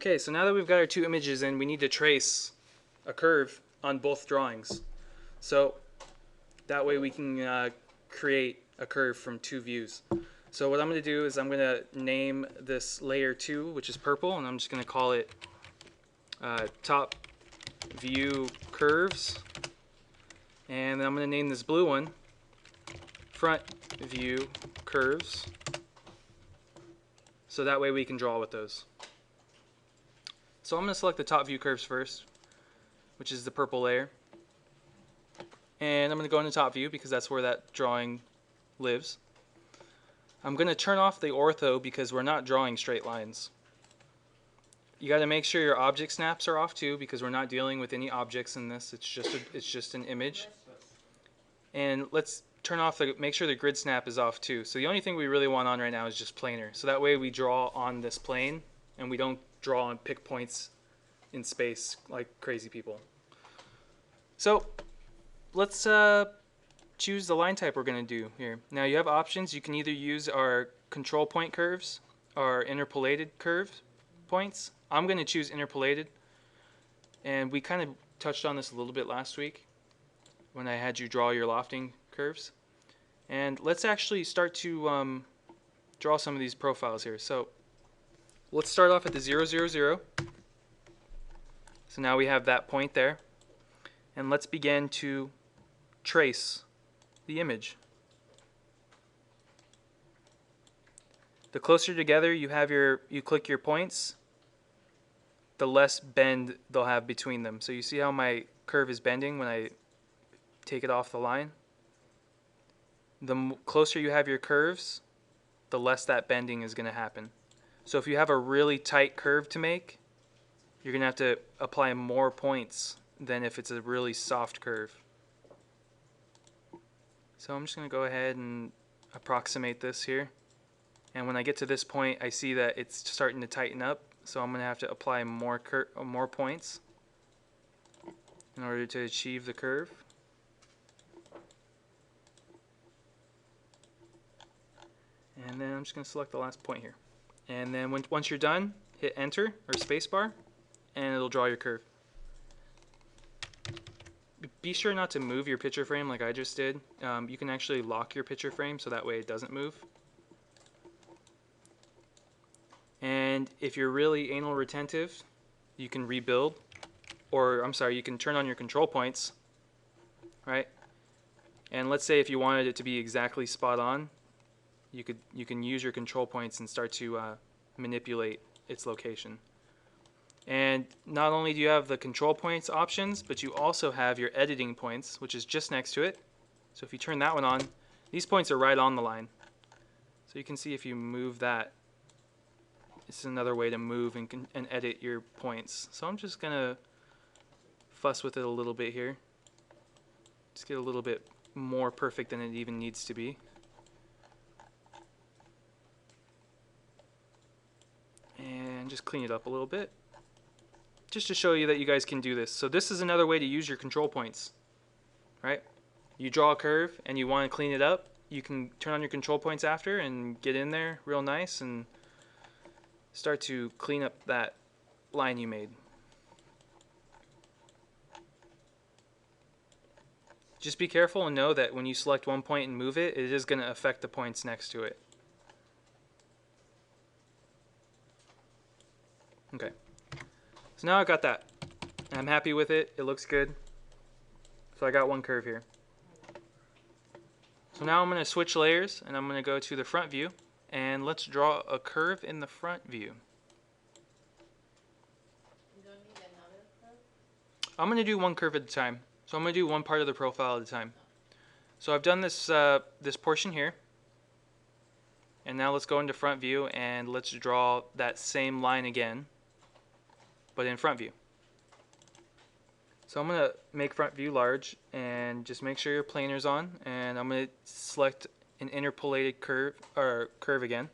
Okay, so now that we've got our two images in, we need to trace a curve on both drawings. So that way we can create a curve from two views. So what I'm going to do is I'm going to name this layer 2, which is purple, and I'm just going to call it top view curves. And then I'm going to name this blue one front view curves. So that way we can draw with those. So I'm going to select the top view curves first, which is the purple layer. And I'm going to go into top view because that's where that drawing lives. I'm going to turn off the ortho because we're not drawing straight lines. You got to make sure your object snaps are off too because we're not dealing with any objects in this. It's just an image. And let's make sure the grid snap is off too. So the only thing we really want on right now is just planar. So that way we draw on this plane and we don't draw and pick points in space like crazy people. So let's choose the line type we're going to do here. Now you have options. You can either use our control point curves or interpolated curve points. I'm going to choose interpolated, and we kind of touched on this a little bit last week when I had you draw your lofting curves. And let's actually start to draw some of these profiles here. So let's start off at the 0, 0, 0. So now we have that point there. And let's begin to trace the image. The closer together you click your points, the less bend they'll have between them. So you see how my curve is bending when I take it off the line? The closer you have your curves, the less that bending is going to happen. So if you have a really tight curve to make, you're going to have to apply more points than if it's a really soft curve. So I'm just going to go ahead and approximate this here. And when I get to this point, I see that it's starting to tighten up. So I'm going to have to apply more points in order to achieve the curve. And then I'm just going to select the last point here. And then once you're done, hit enter or spacebar, and it'll draw your curve. Be sure not to move your picture frame like I just did. You can actually lock your picture frame so that way it doesn't move. And if you're really anal retentive, you can rebuild, or I'm sorry, you can turn on your control points, right? And let's say if you wanted it to be exactly spot on, you can use your control points and start to manipulate its location. And not only do you have the control points options, but you also have your editing points, which is just next to it. So if you turn that one on, these points are right on the line. So you can see if you move that, it's another way to move and edit your points. So I'm just going to fuss with it a little bit here. Just get a little bit more perfect than it even needs to be. And just clean it up a little bit, just to show you that you guys can do this. So this is another way to use your control points, right? You draw a curve and you want to clean it up, you can turn on your control points after and get in there real nice and start to clean up that line you made. Just be careful and know that when you select one point and move it, it is going to affect the points next to it. Okay, so now I've got that. I'm happy with it. It looks good. So I got one curve here. So now I'm going to switch layers and I'm going to go to the front view and let's draw a curve in the front view. You don't need another curve? I'm going to do one curve at a time. So I'm going to do one part of the profile at a time. So I've done this this portion here. And now let's go into front view and let's draw that same line again, but in front view. So I'm going to make front view large and just make sure your planer's on, and I'm going to select an interpolated curve again.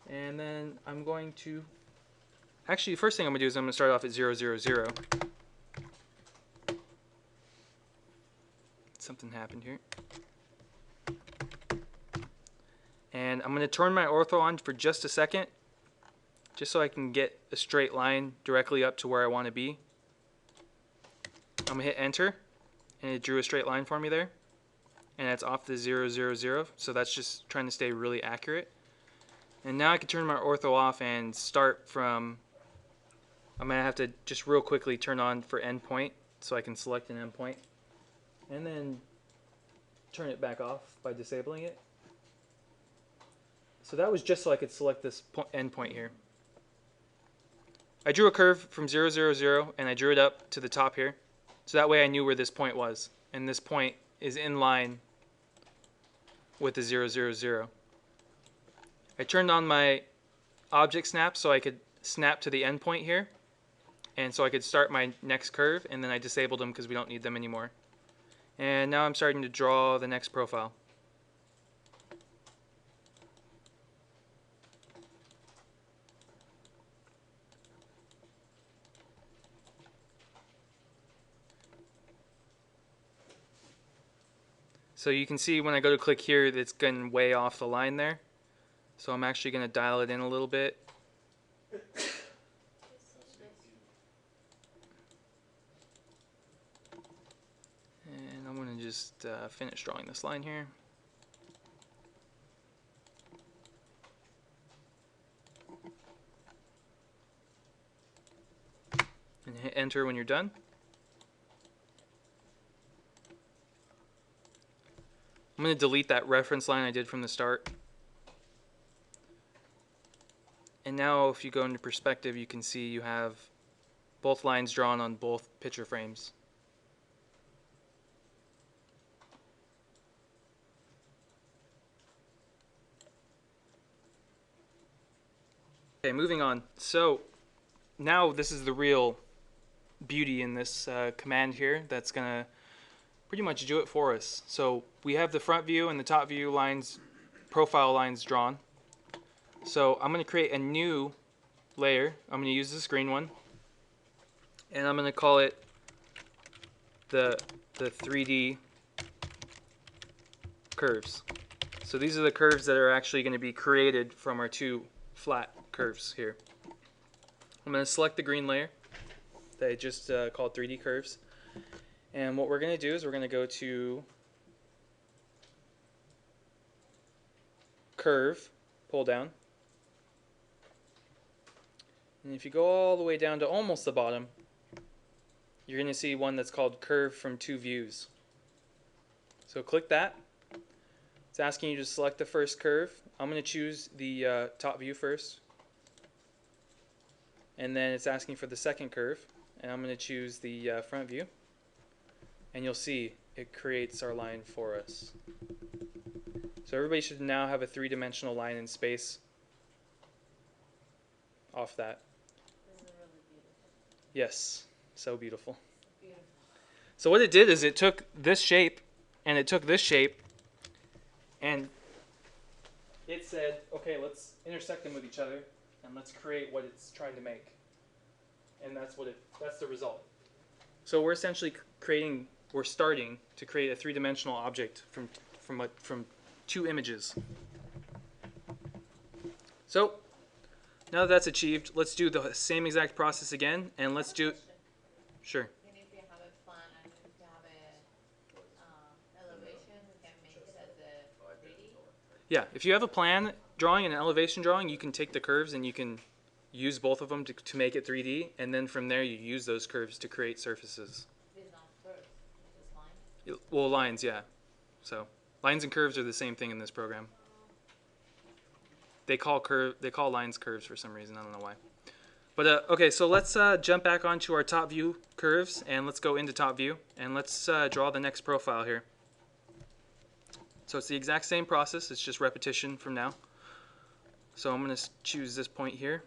And then I'm going to actually the first thing I'm going to do is I'm going to start off at 0, 0, 0. Something happened here. And I'm going to turn my ortho on for just a second just so I can get a straight line directly up to where I want to be. I'm going to hit enter, and it drew a straight line for me there. And that's off the 0, 0, 0, so that's just trying to stay really accurate. And now I can turn my ortho off and start from, I'm going to have to just real quickly turn on for endpoint so I can select an endpoint. And then turn it back off by disabling it. So that was just so I could select this endpoint here. I drew a curve from 0, 0, 0, and I drew it up to the top here. So that way I knew where this point was. And this point is in line with the 0, 0, 0. I turned on my object snap so I could snap to the endpoint here. And so I could start my next curve, and then I disabled them because we don't need them anymore. And now I'm starting to draw the next profile. So you can see when I go to click here, it's getting way off the line there. So I'm actually going to dial it in a little bit. And I'm going to just finish drawing this line here. And hit enter when you're done. I'm going to delete that reference line I did from the start. And now if you go into perspective, you can see you have both lines drawn on both picture frames. Okay, moving on. So now this is the real beauty in this command here that's going to pretty much do it for us. So we have the front view and the top view lines, profile lines drawn. So I'm going to create a new layer. I'm going to use this green one, and I'm going to call it the 3D curves. So these are the curves that are actually going to be created from our two flat curves here. I'm going to select the green layer that I just called 3D curves. And what we're going to do is we're going to go to curve, pull down. And if you go all the way down to almost the bottom, you're going to see one that's called curve from two views. So click that. It's asking you to select the first curve. I'm going to choose the top view first. And then it's asking for the second curve. And I'm going to choose the front view. And you'll see it creates our line for us. So everybody should now have a three-dimensional line in space off that. This is really beautiful. Yes, so beautiful. Beautiful. So what it did is it took this shape and it took this shape and it said, okay, let's intersect them with each other and let's create what it's trying to make. And that's the result. So we're essentially we're starting to create a three-dimensional object from two images. So now that that's achieved, let's do the same exact process again, and let's do. Sure. And if you have a plan and if you have a elevation, we can make it as a 3D. Yeah, if you have a plan drawing and an elevation drawing, you can take the curves and you can use both of them to make it 3D, and then from there you use those curves to create surfaces. These not curves, it's just lines. Well, lines, yeah. So lines and curves are the same thing in this program. They call lines curves for some reason. I don't know why. But okay, so let's jump back onto our top view curves, and let's go into top view, and let's draw the next profile here. So it's the exact same process. It's just repetition from now. So I'm going to choose this point here.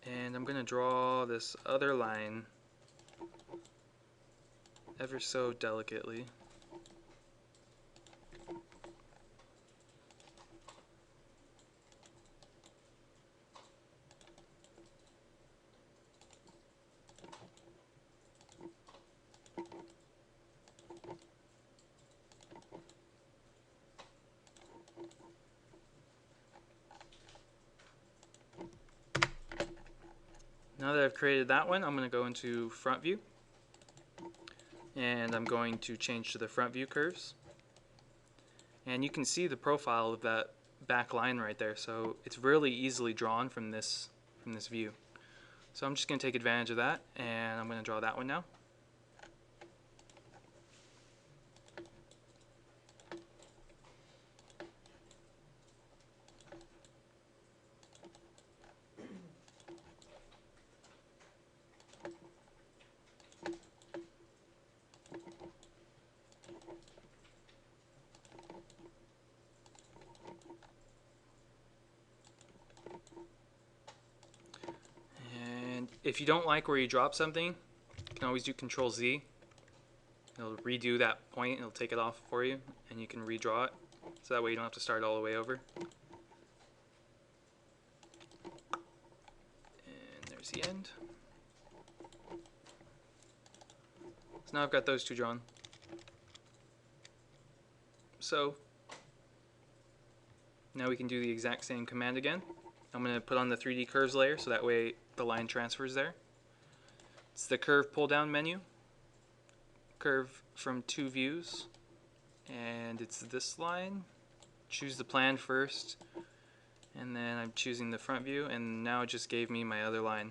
And I'm going to draw this other line ever so delicately. Now that I've created that one, I'm going to go into front view, and I'm going to change to the front view curves. And you can see the profile of that back line right there, so it's really easily drawn from this view. So I'm just going to take advantage of that, and I'm going to draw that one now. And if you don't like where you drop something, you can always do Control Z. It'll redo that point, it'll take it off for you, and you can redraw it. So that way you don't have to start all the way over. And there's the end. So now I've got those two drawn. So now we can do the exact same command again. I'm going to put on the 3D curves layer so that way the line transfers there. It's the curve pull down menu. Curve from two views, and it's this line. Choose the plan first, and then I'm choosing the front view, and now it just gave me my other line.